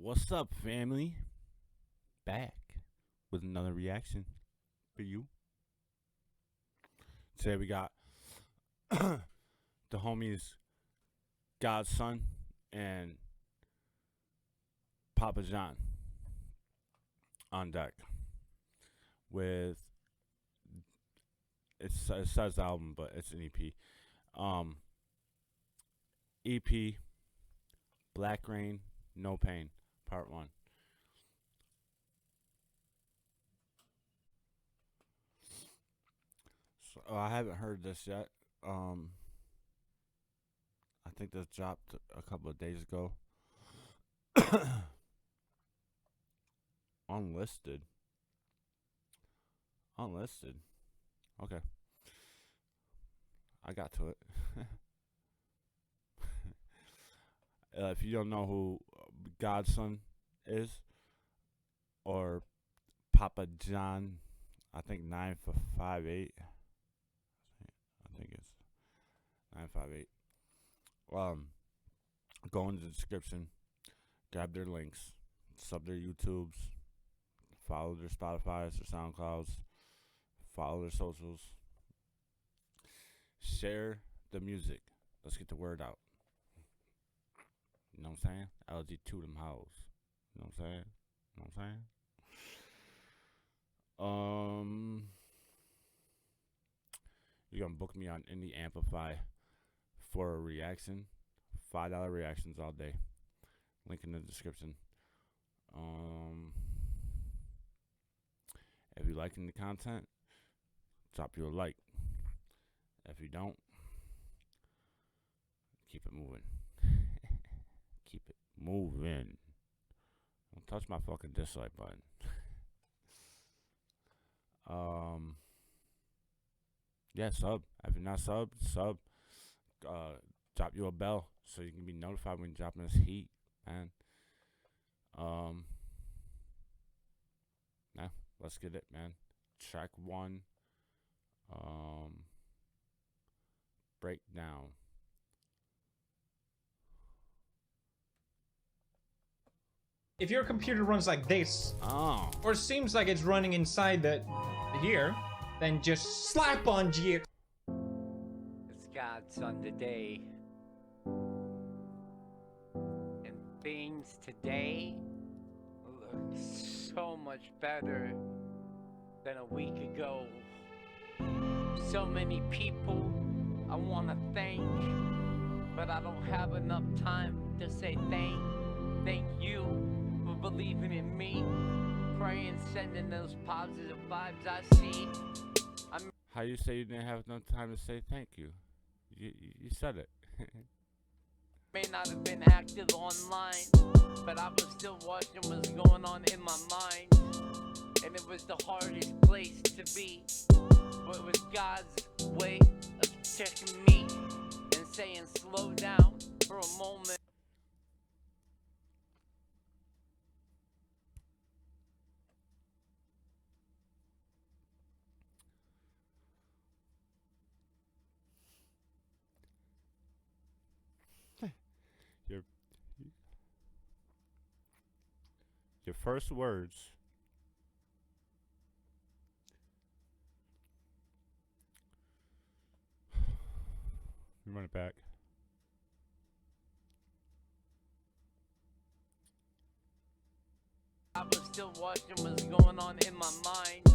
What's up, family? Back with another reaction for you. Today we got the homies Godson and Papa John on deck with it says album, but it's an EP. EP Black Rain, No Pain, Part 1. So I haven't heard this yet. I think this dropped a couple of days ago. Unlisted. Okay. I got to it. If you don't know who Godson is, or Papa John, I think 958. I think it's 958. Go in the description, grab their links, sub their YouTubes, follow their Spotify's, their SoundClouds, follow their socials, share the music. Let's get the word out. You know what I'm saying? LG2 them hoes. You know what I'm saying? You're gonna book me on Indie Amplify for a reaction. $5 reactions all day. Link in the description. If you're liking the content, drop you a like. If you don't, keep it moving. Keep it moving. Don't touch my fucking dislike button. Yeah, sub. If you're not sub. Drop you a bell so you can be notified when dropping this heat, man. Nah, let's get it, man. Track 1. Breakdown. If your computer runs like this, or seems like it's running inside the here, then just slap on G. It's Godson today. And things today look so much better than a week ago. So many people I want to thank, but I don't have enough time to say thank you for believing in me, praying, sending those positive vibes I see. How you say you didn't have enough time to say thank you? You said it. May not have been active online, but I was still watching what's going on in my mind. And it was the hardest place to be. But it was God's way of checking me and saying slow down for a moment. Your first words. Run it back. I was still watching what's going on in my mind.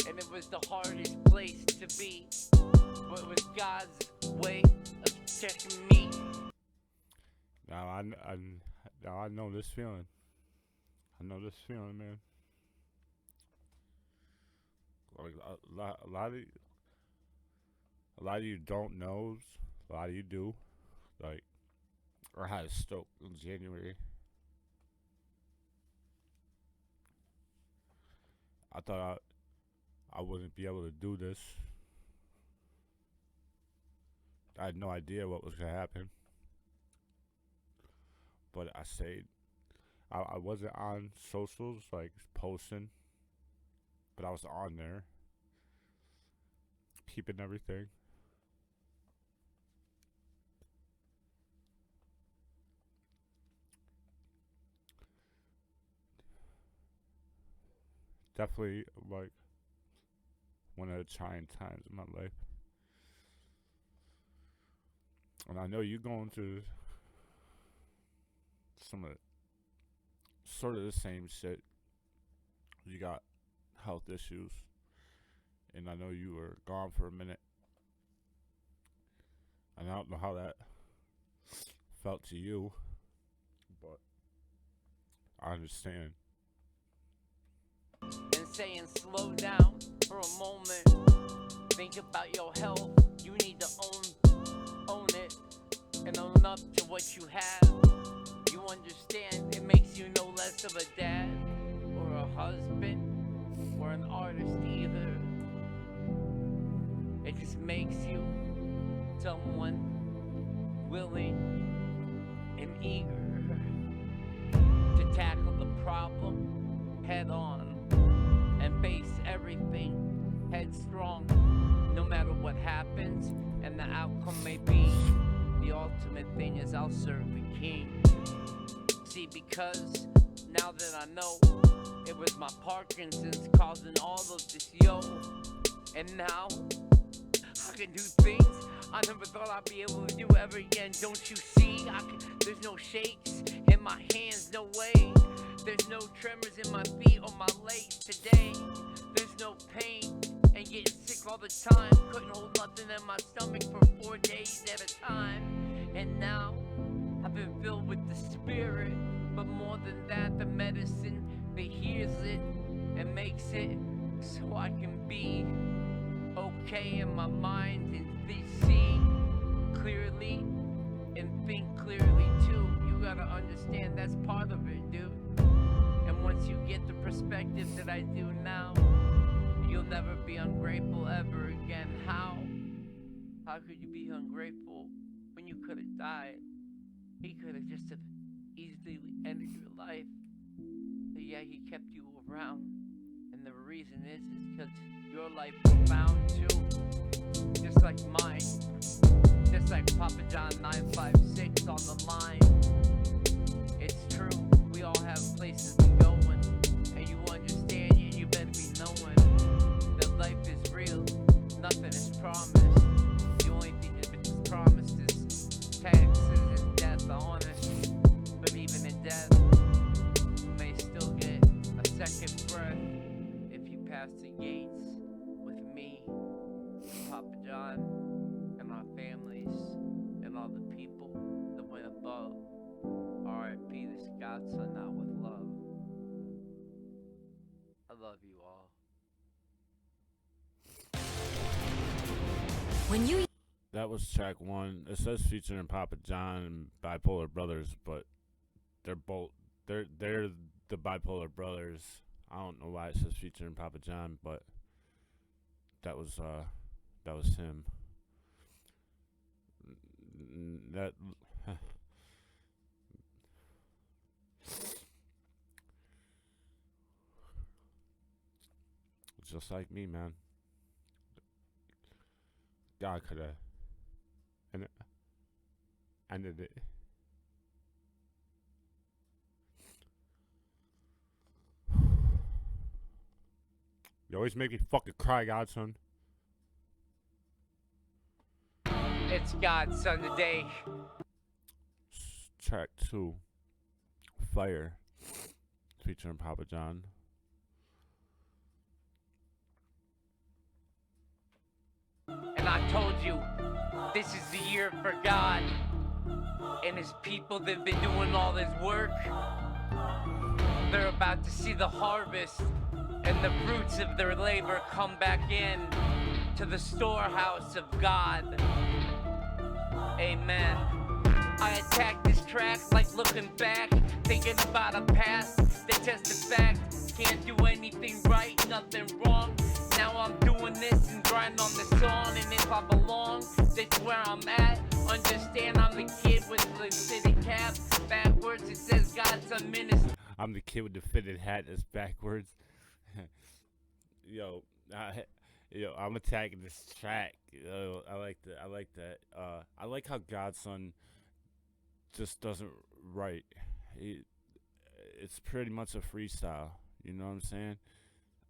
And it was the hardest place to be. But it was God's way of checking me. Now I know this feeling. I know this feeling, man. Like a lot of you don't knows. A lot of you do. Like, I had a stroke in January. I thought I wouldn't be able to do this. I had no idea what was gonna happen. But I stayed. I wasn't on socials, like posting, but I was on there, keeping everything. definitely like one of the trying times in my life. And I know you're going through some of the, sort of the same shit. You got health issues, and I know you were gone for a minute. And I don't know how that felt to you, but I understand. And saying slow down for a moment. Think about your health. You need to own it and own up to what you have. You understand it makes you no less of a dad or a husband or an artist either. It just makes you someone willing and eager to tackle the problem head on and face everything headstrong, no matter what happens and the outcome may be. The ultimate thing is I'll serve the king. See, because now that I know it was my Parkinson's causing all of this, and now I can do things I never thought I'd be able to do ever again. Don't you see? There's no shakes in my hands, no way. There's no tremors in my feet or my legs today. There's no pain and getting sick all the time. Couldn't hold nothing in my stomach for 4 days at a time. And now I've been filled with the spirit, but more than that, the medicine that heals it and makes it so I can be okay in my mind and see clearly and think clearly too. You gotta understand that's part of it, dude. And once you get the perspective that I do now, you'll never be ungrateful ever again. How? How could you be ungrateful when you could have died? He could have just have easily ended your life. But yeah, he kept you around. And the reason is because your life profound too. Just like mine. Just like PapaJohn956 on the line. It's true, we all have places to go and you understand and you better be knowing that life is real, nothing is promised. The only thing that's promised is taxes and death, honest. But even in death, you may still get a second breath if you pass the gates with me, Papa John, and our families, and all the people that went above. R.I.P. this Godson, now with love. I love you all. When you That was track one. It says featuring Papa John and Bipolar Brothers, but they're the Bipolar Brothers. I don't know why it says featuring Papa John, but that was him. That just like me, man. God could have ended it. You always make me fucking cry, Godson. It's Godson today. Track 2, Fire, featuring Papa John. And I told you, this is the year for God and his people that have been doing all this work. They're about to see the harvest and the fruits of their labor come back in to the storehouse of God. Amen. I attack this track like looking back, thinking about a past that just a fact. Can't do anything right, nothing wrong. Now I'm doing this and grinding on the song, and if I belong, that's where I'm at. Understand I'm the kid with the fitted cap. Backwards it says God's a minister. I'm the kid with the fitted hat that's backwards. Yo, I'm attacking this track. I like that. I like how Godson just doesn't write. It's pretty much a freestyle. You know what I'm saying?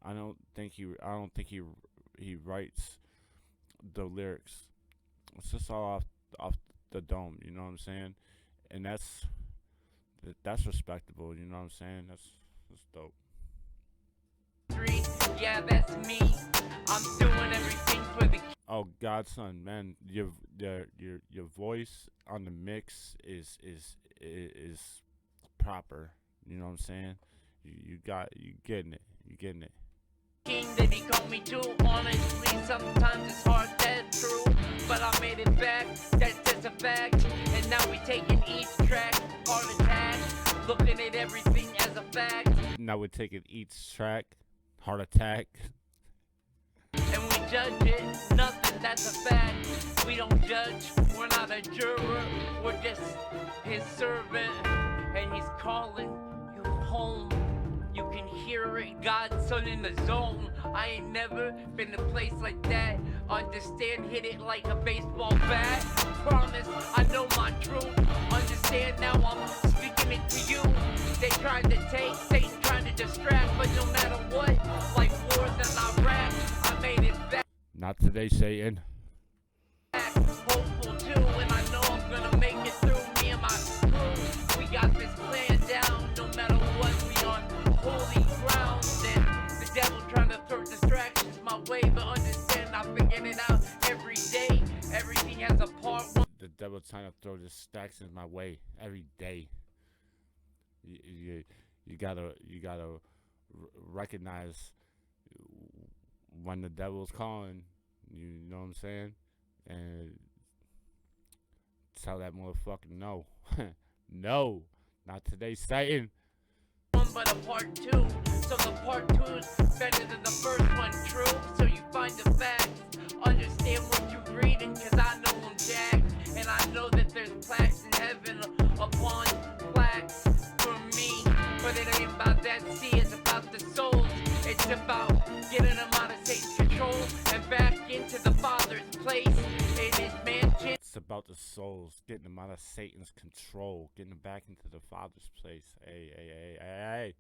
I don't think he writes the lyrics. It's just all off the dome. You know what I'm saying? And that's respectable. You know what I'm saying? That's dope. Yeah, that's me. I'm doing everything for the. Oh, Godson, man, your voice on the mix is proper. You know what I'm saying? You getting it. King that he called me to. Honestly, sometimes it's hard, that's true. But I made it back, that's just a fact. And now we taking each track, heart attack. Looking at everything as a fact. Now we're taking each track, heart attack. And we judge it, nothing, that's a fact. We don't judge, we're not a juror. We're just his servant. And he's calling you home. You can hear it, God's son in the zone. I ain't never been in a place like that. Understand, hit it like a baseball bat. Promise, I know my truth. Understand, now I'm speaking it to you. They trying to take, Satan trying to distract. But no matter what, like wars in Iraq, I made it back. Not today, Satan. Hopeful too, and I know I'm gonna make it through. Me and my crew, we got this plan down. No matter what, we on holy ground. And the devil trying to throw distractions my way, but understand I'm figuring it out every day. Everything has a part one. The devil trying to throw distractions my way every day. You gotta recognize when the devil's calling. You know what I'm saying? And tell that motherfucker no. No, not today, Satan. But a part two, so the part two is better than the first one, true. So you find the facts, understand what you're reading, cause I know I'm jacked. And I know that there's plaques in heaven upon plaques for me. But it ain't about that, see, it's about the souls. It's about getting them out of Satan's control and back into the Father's place in his mansion. It's about the souls, getting them out of Satan's control, getting them back into the Father's place. Hey.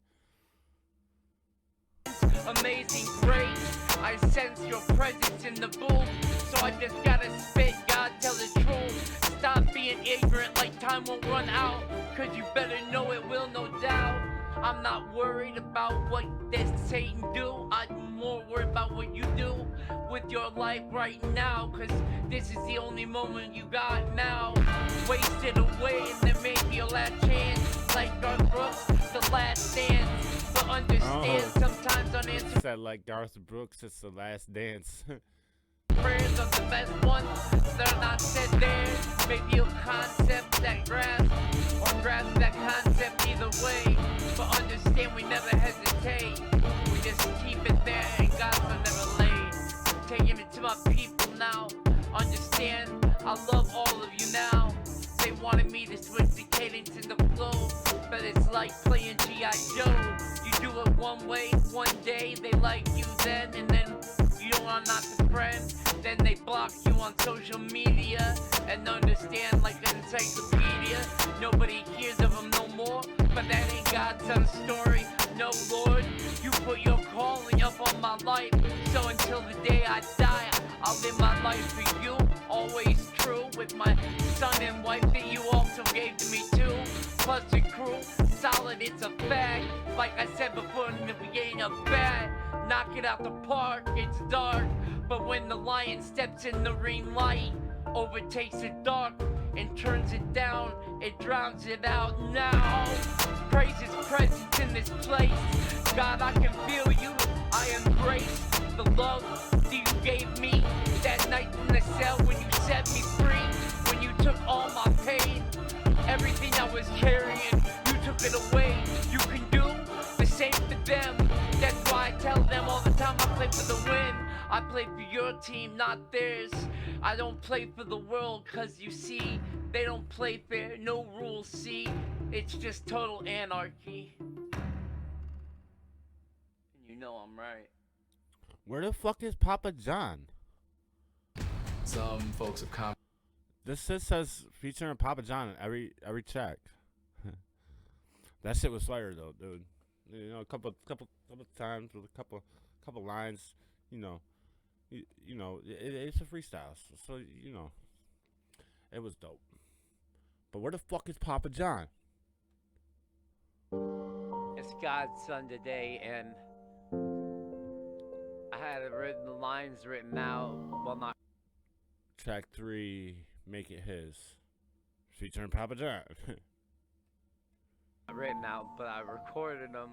Amazing grace, I sense your presence in the booth. So I just gotta spit, God tell the truth. Stop being ignorant like time won't run out. Cause you better know it will, no doubt. I'm not worried about what does Satan do. I'm more worried about what you do with your life right now. Cause this is the only moment you got now. Waste it away and then make your last chance. Like Garth Brooks, the last dance. But understand sometimes unanswered. Said like Garth Brooks, it's the last dance. Prayers are the best ones, they're not said there. Maybe a concept that grasp, or grasp that concept either way. But understand we never hesitate, we just keep it there and God's never late. Taking it to my people now, understand I love all of you now. They wanted me to switch the cadence and the flow, but it's like playing G.I. Joe. You do it one way, one day they like you then, and then you are not the friend. Then they block you on social media, and understand like an encyclopedia. Nobody hears of them no more, but that ain't God's son story. No, Lord, you put your calling up on my life. So until the day I die, I'll live my life for you. Always true with my son and wife that you also gave to me too. Plus the crew, solid, it's a fact. Like I said before in the beginning of bad. Knock it out the park, it's dark. But when the lion steps in the green light, overtakes the dark and turns it down, it drowns it out now. Praise his presence in this place. God, I can feel you, I embrace the love that you gave me that night in the cell when you set me free. When you took all my pain, everything I was carrying, you took it away. You can do the same for them. That's why I tell them all the time I play for the win. I play for your team, not theirs. I don't play for the world, cause you see, they don't play fair, no rules, see. It's just total anarchy. And you know I'm right. Where the fuck is Papa John? Some folks have commented. This just says featuring Papa John in every track. That shit was fire though, dude. You know, a couple times with a couple lines. You know, it's a freestyle. So you know, it was dope. But where the fuck is Papa John? It's God's son today, and I had the lines written out. Well, not Track 3, Make It His, featuring Papa John. written out, but I recorded them.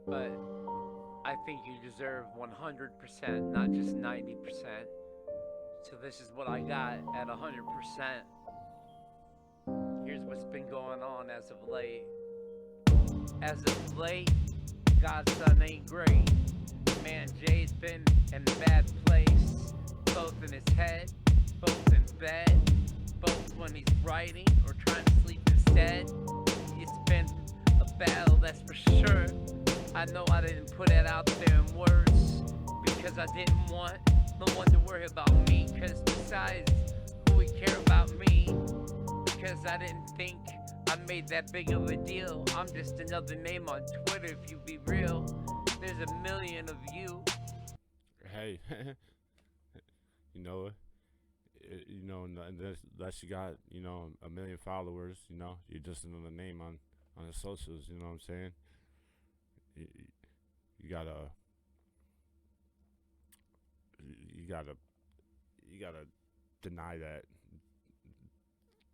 But I think you deserve 100%, not just 90%. So this is what I got at 100%. Here's what's been going on as of late. As of late, God's son ain't great. Man, Jay's been in a bad place, both in his head, both in bed, both when he's writing or trying to sleep instead. It's been a battle, that's for sure. I know I didn't put it out there in words because I didn't want no one to worry about me, because besides, who would care about me? Because I didn't think I made that big of a deal. I'm just another name on Twitter, if you be real. There's a million of you. Hey, you know, unless you got, a million followers, you're just another name on the socials. You know what I'm saying? You gotta deny that.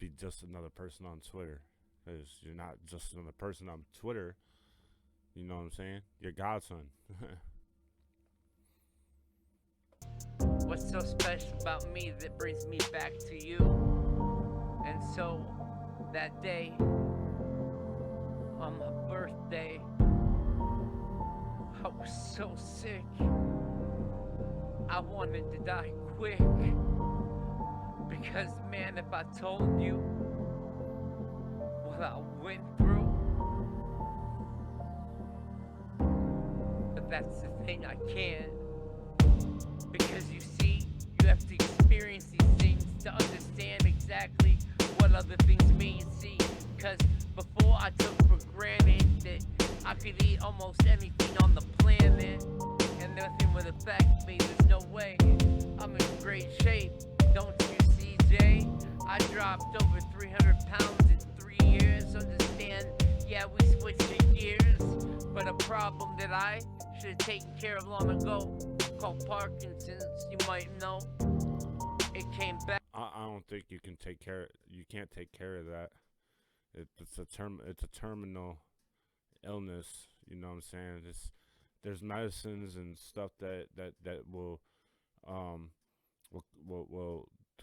Be just another person on Twitter, because you're not just another person on Twitter. You know what I'm saying? You're godson. What's so special about me that brings me back to you? And so, that day, on my birthday, I was so sick. I wanted to die quick. Because, man, if I told you what I went through, but that's the thing, I can't. Because you see, you have to experience these things to understand exactly what other things mean. See, because before I took for granted that I could eat almost anything on the planet and nothing would affect me, there's no way. I'm in great shape, don't you see, Jay? I dropped over 300 pounds in 3 years. Understand, yeah, we switching gears, but a problem that I should have taken care of long ago, called Parkinson's, you might know. It came back. I don't think you can take care. You can't take care of that. It's a terminal illness. You know what I'm saying? There's medicines and stuff that will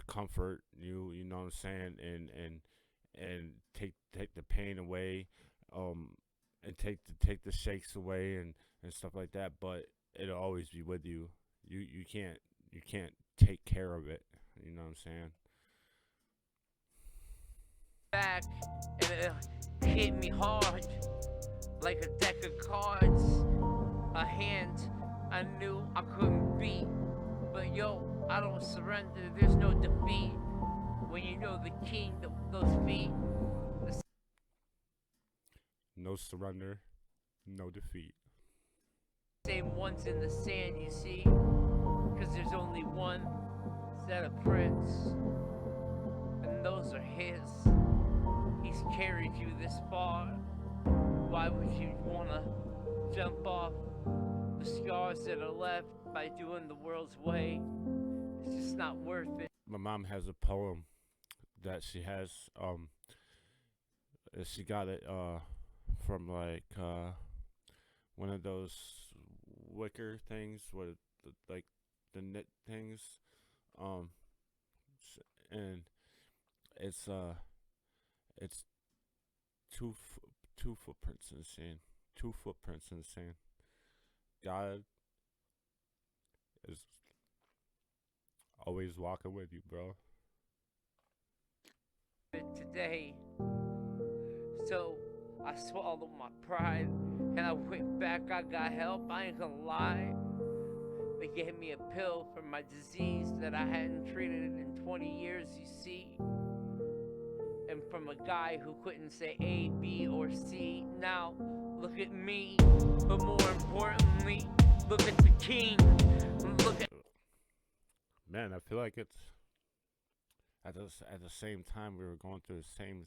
comfort you. You know what I'm saying? And take the pain away. And take the shakes away and stuff like that. But it'll always be with you. You can't take care of it. You know what I'm saying? Back and it hit me hard like a deck of cards, a hand I knew I couldn't beat. But yo, I don't surrender, there's no defeat when you know the king, those feet. No surrender, no defeat. Same ones in the sand, you see, cause there's only one set of prints, and those are his. He's carried you this far. Why would you wanna jump off the scars that are left by doing the world's way? It's just not worth it. My mom has a poem that she has, she got it from like one of those wicker things with like the knit things, and it's two footprints in the sand. 2 footprints in the sand. God is always walking with you, bro. Today, so I swallowed my pride and I went back. I got help, I ain't gonna lie. They gave me a pill for my disease that I hadn't treated in 20 years, you see. And from a guy who couldn't say A, B, or C, now look at me. But more importantly, look at the king. Look at... Man, I feel like it's at the same time we were going through the same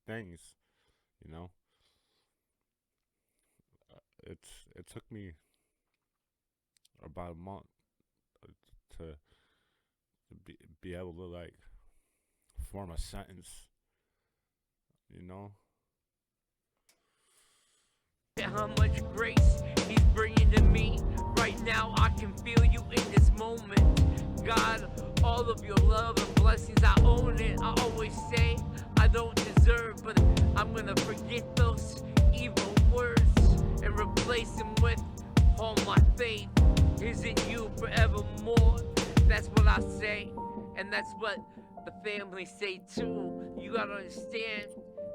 things, you know. It took me about a month to be able to like form a sentence, you know. How much grace he's bringing to me right now. I can feel you in this moment. God, all of your love and blessings, I own it. I always say I don't deserve, but I'm gonna forget those evil words and replace them with all my faith is in you forevermore. That's what I say, and that's what the family say too. You gotta understand,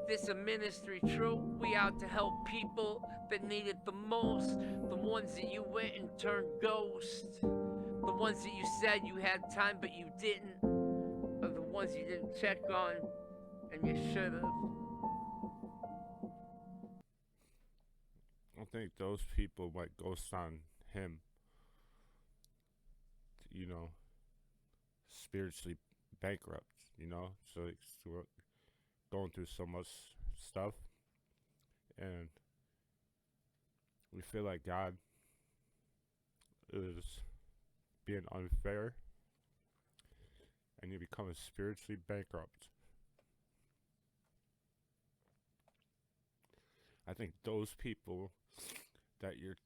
this a ministry, true. We out to help people that need it the most. The ones that you went and turned ghost. The ones that you said you had time but you didn't. Or the ones you didn't check on and you should have. I think those people might ghost on him, you know, spiritually bankrupt, you know, so it's going through so much stuff, and we feel like God is being unfair, and you become spiritually bankrupt. I think those people that you're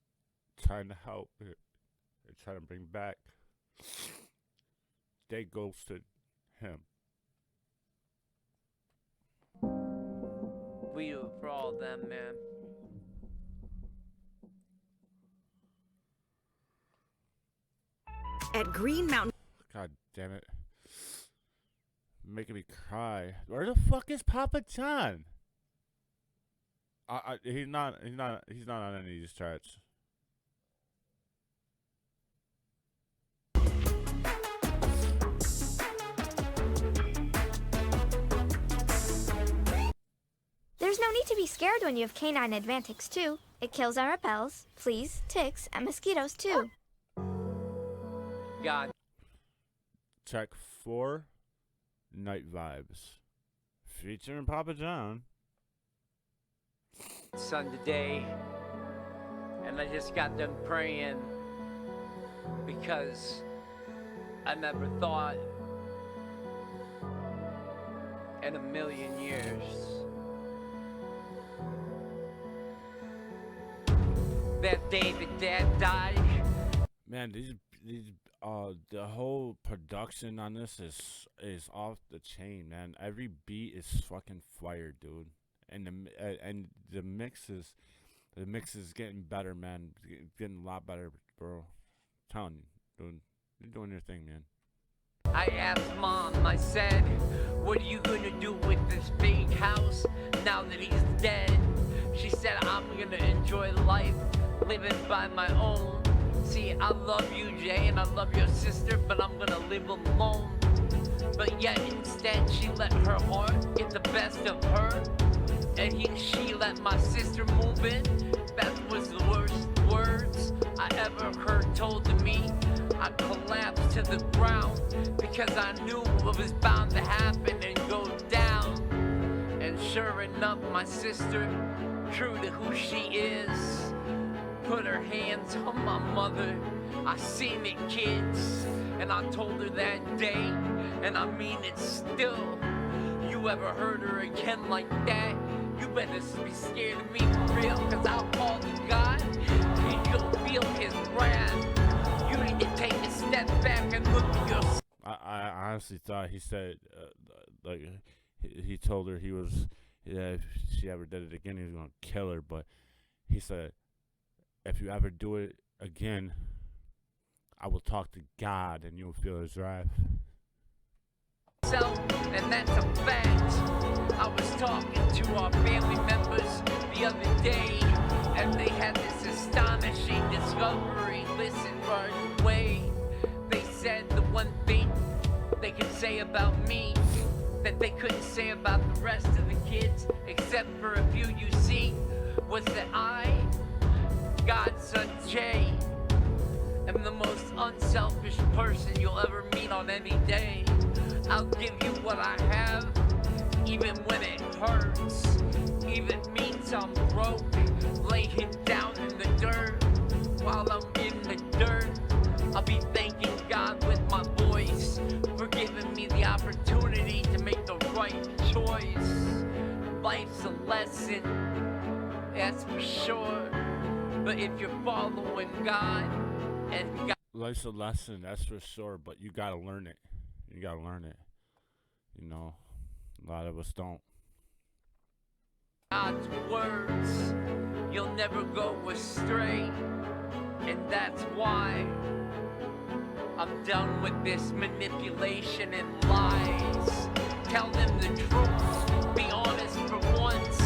trying to help and trying to bring back, they ghosted him. We do it for all of them, man. At Green Mountain. God damn it. Making me cry. Where the fuck is Papa John? He's not on any of these charts. There's no need to be scared when you have Canine Advantix 2. It kills and repels fleas, ticks, and mosquitoes too. God. Track 4, Night Vibes. Featuring Papa John. Son today, and I just got done praying because I never thought in a million years that day that Dad died. Man, these the whole production on this is off the chain, man. Every beat is fucking fire, dude. And the mix is getting better, man. Getting a lot better, bro. I'm telling you, dude, you're doing your thing, man. I asked Mom, I said, what are you gonna do with this big house now that he's dead? She said, I'm gonna enjoy life, living by my own. See, I love you, Jay, and I love your sister, but I'm gonna live alone. But yet instead she let her heart get the best of her. And she let my sister move in. That was the worst words I ever heard told to me. I collapsed to the ground because I knew what was bound to happen and go down. And sure enough, my sister, true to who she is, put her hands on my mother. I seen it, kids, and I told her that day, and I mean it still. You ever heard her again like that? You better be scared of me for real, cause I'll call to God, and you'll feel his wrath. You need to take a step back and look at yourself. I honestly thought he said, like, he told her he was, if she ever did it again, he was gonna kill her, but he said, if you ever do it again, I will talk to God and you'll feel his wrath. And that's a fact. I was talking to our family members the other day, and they had this astonishing discovery. Listen right away. They said the one thing they can say about me that they couldn't say about the rest of the kids, except for a few you see, was that I, God's son Jay, am the most unselfish person you'll ever meet on any day. I'll give you what I have, even when it hurts, even means I'm broke, laying down in the dirt. While I'm in the dirt, I'll be thanking God with my voice for giving me the opportunity to make the right choice. Life's a lesson, that's for sure, but if you're following God and God, life's a lesson, that's for sure, but you gotta learn it. You gotta learn it. You know, a lot of us don't. God's words, you'll never go astray, and that's why I'm done with this manipulation and lies. Tell them the truth, be honest for once.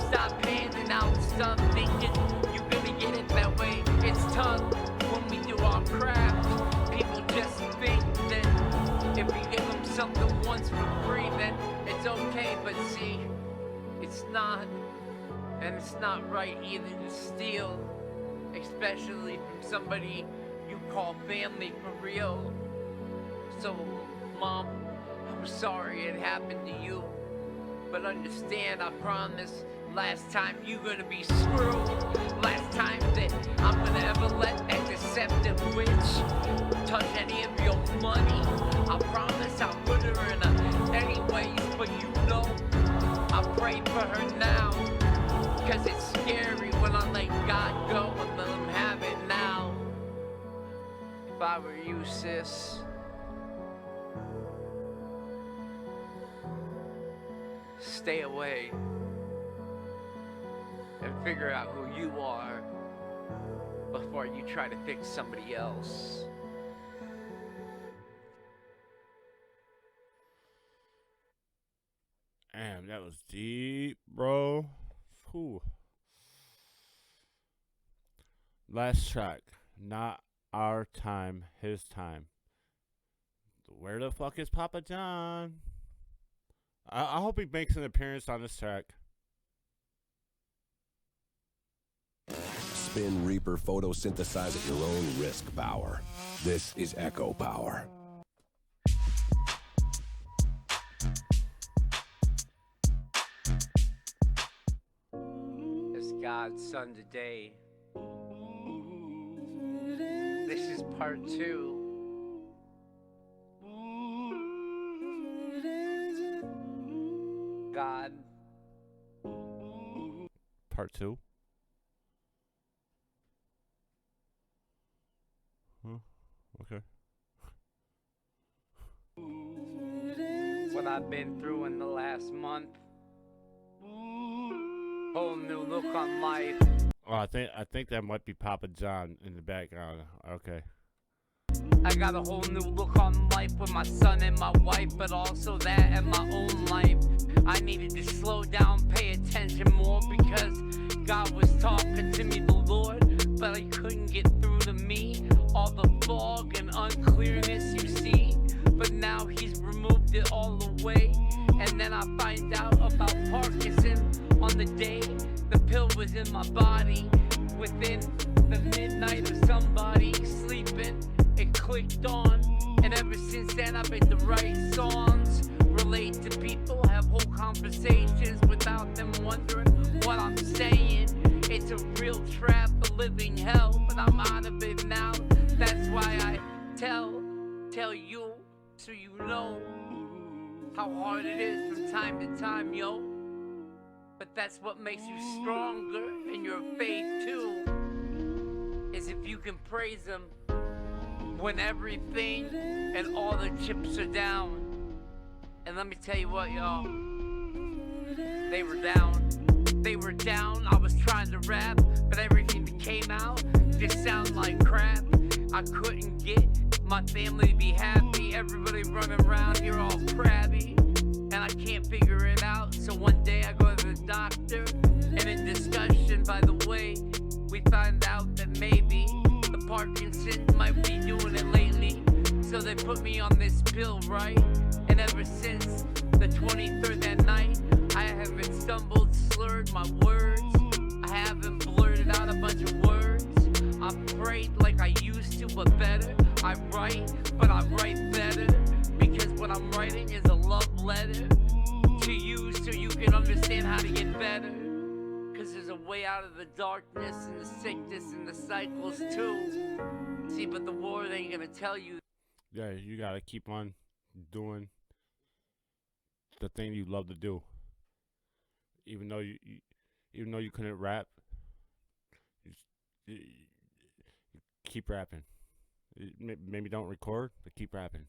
Stop handing out stuff thinking you're gonna get it that way. It's tough when we do our craft. People just think that if you give them something once for free, then it's okay. But see, it's not, and it's not right either to steal, especially from somebody you call family for real. So, Mom, I'm sorry it happened to you, but understand, I promise, last time you're gonna be screwed. Last time that I'm gonna ever let a deceptive witch touch any of your money. I promise I'll put her in anyways, but you know, I pray for her now, cause it's scary when I let God go and let him have it now. If I were you, sis, stay away and figure out who you are before you try to fix somebody else. Damn, that was deep, bro. Whew. Last track. Not our time, his time. Where the fuck is Papa John? I hope he makes an appearance on this track. Spin Reaper photosynthesize at your own risk power. This is Echo Power. As God's son today, this is part 2. God. Part 2? Huh? Okay. What I've been through in the last month. Whole new look on life. Oh, I think that might be Papa John in the background. Okay. I got a whole new look on life with my son and my wife, but also that and my own life. I needed to slow down, pay attention more, because God was talking to me, the Lord, but I couldn't get through to me. All the fog and unclearness you see, but now he's removed it all away. And then I find out about Parkinson on the day the pill was in my body. Within the midnight of somebody sleeping, it clicked on, and ever since then I've been to write songs, relate to people, have whole conversations without them wondering what I'm saying. It's a real trap, a living hell, but I'm out of it now. That's why I tell you, so you know how hard it is from time to time, yo. But that's what makes you stronger in your faith too, is if you can praise him when everything and all the chips are down. And let me tell you what, y'all, they were down. They were down. I was trying to rap, but everything that came out just sounded like crap. I couldn't get my family to be happy. Everybody running around here all crabby, and I can't figure it out. So one day I go to the doctor, and in discussion, by the way, we find out that maybe the Parkinson might be doing it lately. So they put me on this pill, right? And ever since the 23rd that night, I haven't stumbled, slurred my words. I haven't blurted out a bunch of words. I prayed like I used to, but better. I write, but I write better. Because what I'm writing is a love letter to you so you can understand how to get better. Cause there's a way out of the darkness and the sickness and the cycles too. See, but the war ain't gonna tell you. Yeah, you gotta keep on doing the thing you love to do. Even though you couldn't rap, you keep rapping. Maybe don't record, but keep rapping.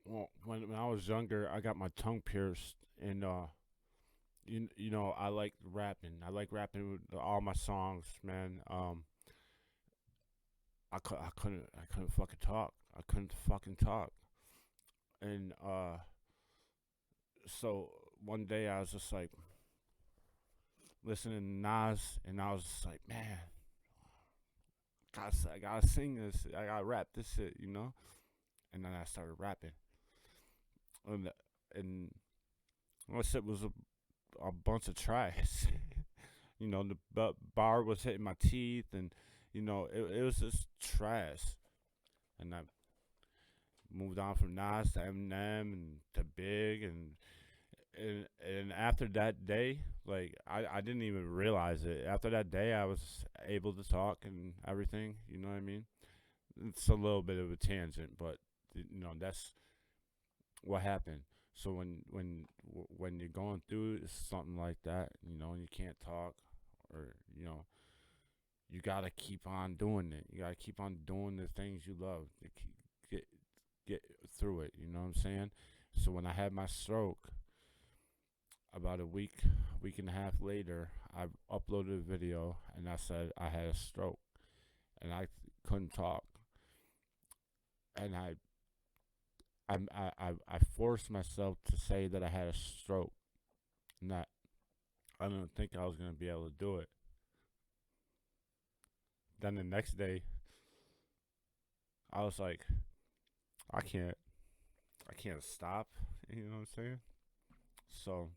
Well, when I was younger, I got my tongue pierced, and you know, I like rapping. I like rapping with all my songs, man. I couldn't fucking talk. I couldn't fucking talk, and so one day I was just like listening to Nas, and I was just like, man, I gotta sing this. I gotta rap this shit, you know. And then I started rapping, and my shit was a bunch of trash. You know, the bar was hitting my teeth, and you know, it was just trash. And I moved on from Nas to Eminem and to Big, and after that day, like I didn't even realize it. After that day, I was able to talk and everything. You know what I mean? It's a little bit of a tangent, but you know, that's what happened. So when you're going through something like that, you know, and you can't talk, or you know, you gotta keep on doing it. You gotta keep on doing the things you love to get through it. You know what I'm saying? So when I had my stroke, about a week and a half later, I uploaded a video and I said I had a stroke and I couldn't talk, and I forced myself to say that I had a stroke, and that I didn't think I was gonna be able to do it. Then the next day, I was like, I can't stop. You know what I'm saying? So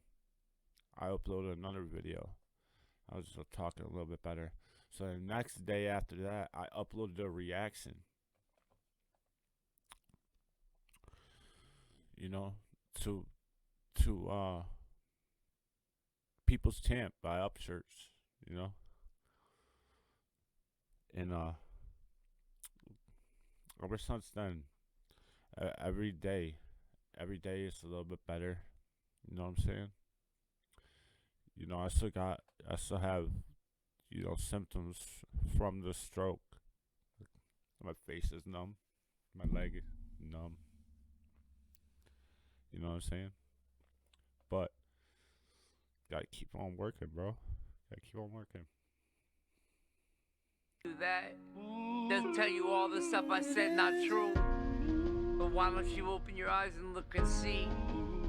I uploaded another video. I was just talking a little bit better. So the next day after that, I uploaded a reaction. You know, to People's Champ by Upchurch, you know. And ever since then, every day is a little bit better. You know what I'm saying? You know, I still have, you know, symptoms from the stroke. My face is numb, my leg is numb. You know what I'm saying? But gotta keep on working, bro. Gotta keep on working. That doesn't tell you all the stuff I said not true. But why don't you open your eyes and look and see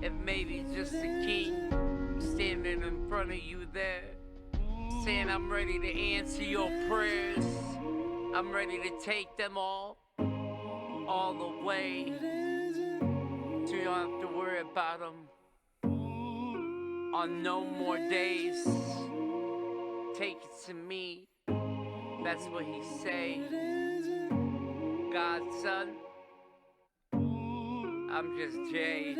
if maybe just the king standing in front of you there, saying I'm ready to answer your prayers. I'm ready to take them all the way, so you don't have to worry about them on no more days. Take it to me, that's what he say. Godson, I'm just Jay.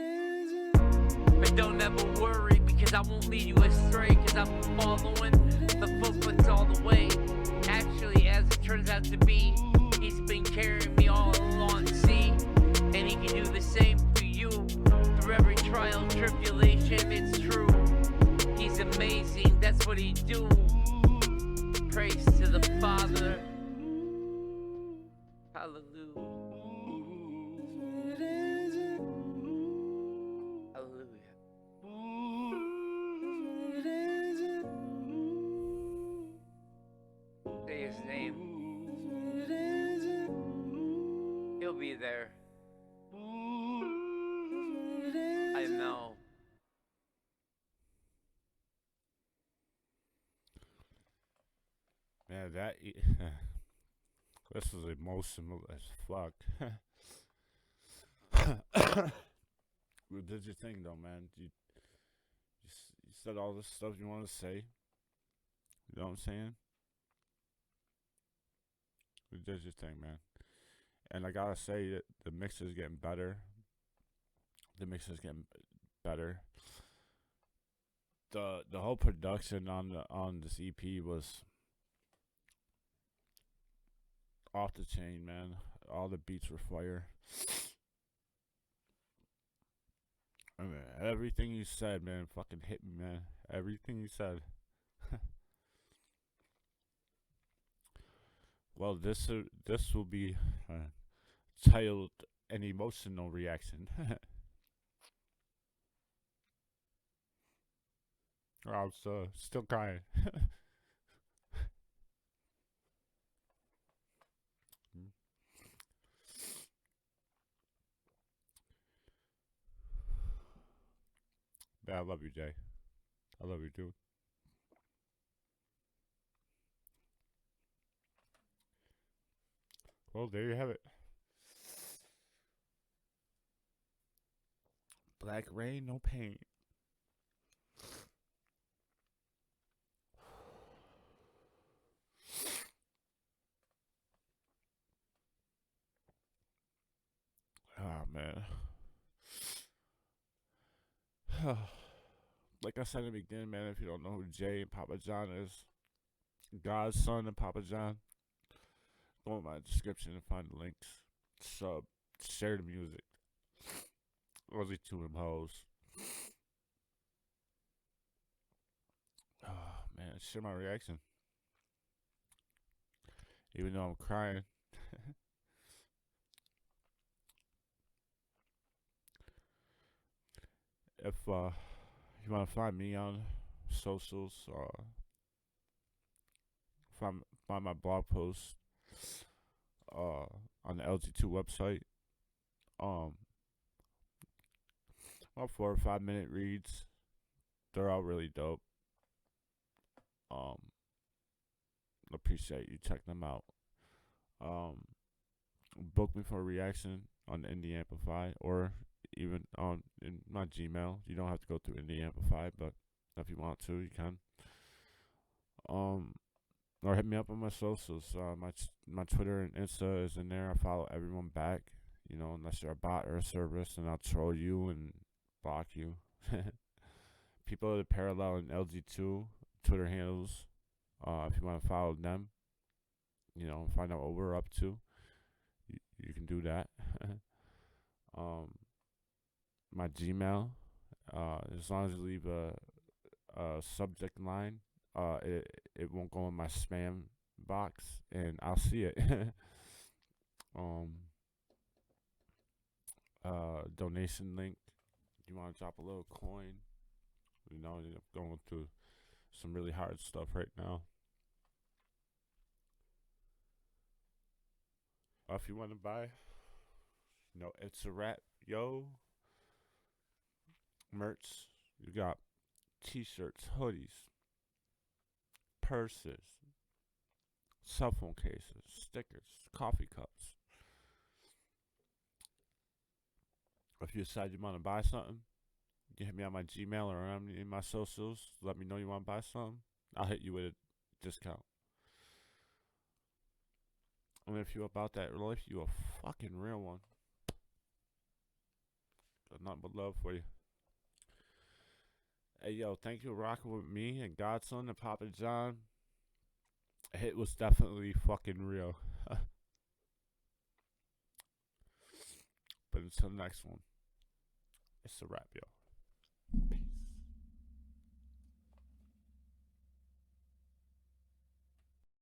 But don't ever worry, because I won't lead you astray, because I'm following the footprints all the way. Actually, as it turns out to be, he's been carrying me all along, see? And he can do the same for you. Through every trial, tribulation, it's true. He's amazing, that's what he do. Praise to the Father. Hallelujah. Say his name. He'll be there. I know. Man, that This is emotional as fuck. You did your thing though, man. You said all this stuff you want to say. You know what I'm saying? You did your thing, man. And I gotta say that the mix is getting better. The mix is getting better. The whole production on this EP was off the chain, man. All the beats were fire. I mean, everything you said, man, fucking hit me, man. Everything you said. Well, this will be titled an emotional reaction. I was still crying. I love you, Jay. I love you, dude. Well, there you have it. Black rain, no pain. Oh, man. Like I said in the beginning, man, if you don't know who Jay and Papa John is, God's son and Papa John, go in my description and find the links. Sub, share the music. Only to them hoes. Oh, man, share my reaction. Even though I'm crying. If you want to find me on socials, find my blog post on the LG2 website. About 4 or 5 minute reads. They're all really dope. Appreciate you checking them out. Book me for a reaction on Indie Amplify or even on in my Gmail. You don't have to go through Indie Amplify, but if you want to, you can. Or hit me up on my socials. My Twitter and Insta is in there. I follow everyone back. You know, unless you're a bot or a service, and I'll troll you and block you. People at the Parallel and LG2 Twitter handles. If you want to follow them, you know, find out what we're up to. You can do that. My Gmail, as long as you leave a subject line, it won't go in my spam box, and I'll see it. Donation link. You want to drop a little coin? You know, I'm going through some really hard stuff right now. If you want to buy, you know, it's a wrap, yo. Merch. You got t-shirts, hoodies, purses, cell phone cases, stickers, coffee cups. If you decide you want to buy something, you hit me on my Gmail or in my socials. Let me know you want to buy something. I'll hit you with a discount. And if you about that life, you a fucking real one. Got nothing but love for you. Hey, yo, thank you for rocking with me and Godson and Papa John. It was definitely fucking real. But until the next one, it's a wrap, yo.